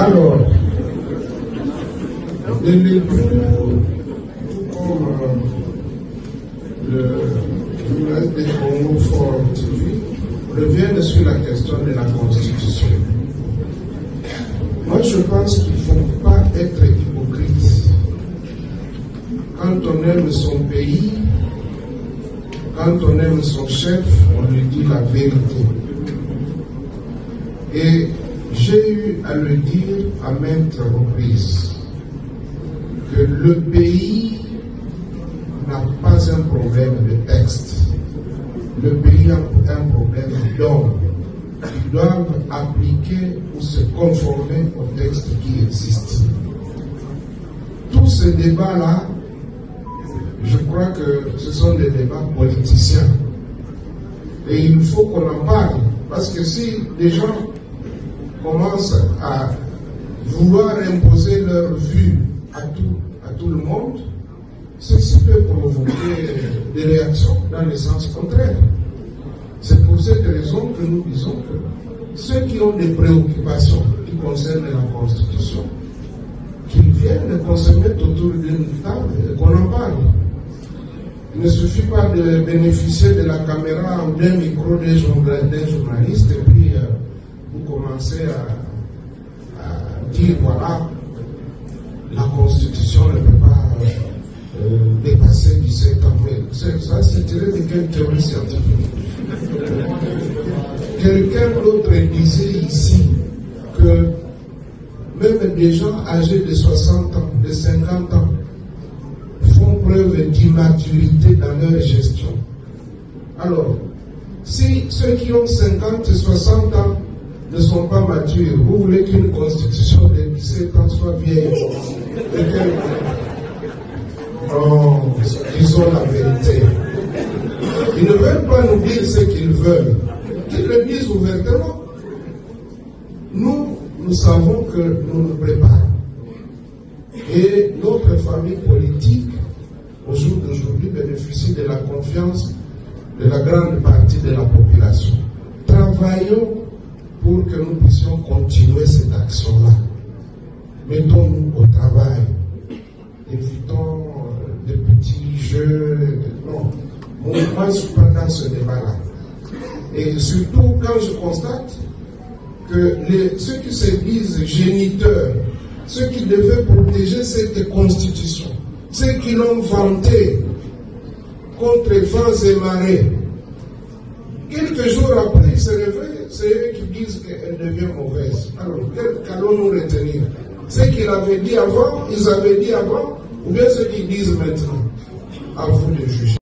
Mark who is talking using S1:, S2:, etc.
S1: Alors, les légumes, comme le journal des Congo Fort TV, reviennent sur la question de la Constitution. Moi, je pense qu'il ne faut pas être hypocrite. Quand on aime son pays, quand on aime son chef, on lui dit la vérité. Et j'ai eu à le dire à maintes reprises que le pays n'a pas un problème de texte. Le pays a un problème d'hommes qui doivent appliquer ou se conformer au texte qui existe. Tous ces débats-là, je crois que ce sont des débats politiciens. Et il faut qu'on en parle. Parce que si les gens commencent à vouloir imposer leur vue à tout le monde, ceci peut provoquer des réactions dans le sens contraire. C'est pour cette raison que nous disons que ceux qui ont des préoccupations qui concernent la Constitution, qu'ils viennent qu'on se mette autour d'une table et qu'on en parle. Il ne suffit pas de bénéficier de la caméra ou d'un micro d'un journaliste et puis vous commencez à dire voilà, la Constitution ne peut pas dépasser 17 ans. Mais ça, c'est tiré de quelle théorie scientifique? Quelqu'un d'autre disait ici que même des gens âgés de 60 ans, de 50 ans, font preuve d'immaturité dans leur gestion. Alors, si ceux qui ont 50 et 60 ans ne sont pas matures, vous voulez qu'une constitution de 17 ans soit vieille? Non, disons la vérité. Ils ne veulent pas nous dire ce qu'ils veulent. Qu'ils le disent ouvertement. Nous savons que nous nous préparons. Et notre famille politique, au jour d'aujourd'hui, bénéficie de la confiance de la grande partie de la population. Travaillons pour que nous puissions continuer cette action-là. Mettons-nous au travail. Évitons des petits jeux. Non. Moi, je ne suis pas dans ce débat-là. Et surtout, quand je constate que ceux qui se disent géniteurs, ceux qui devaient protéger cette constitution, ceux qui l'ont vantée contre vents et marées, quelques jours après, ils se réveillent, c'est eux qui disent qu'elle devient mauvaise. Alors, qu'allons-nous retenir? Ce qu'ils avaient dit avant, ils avaient dit avant, ou bien ceux qui disent maintenant? À vous de juger.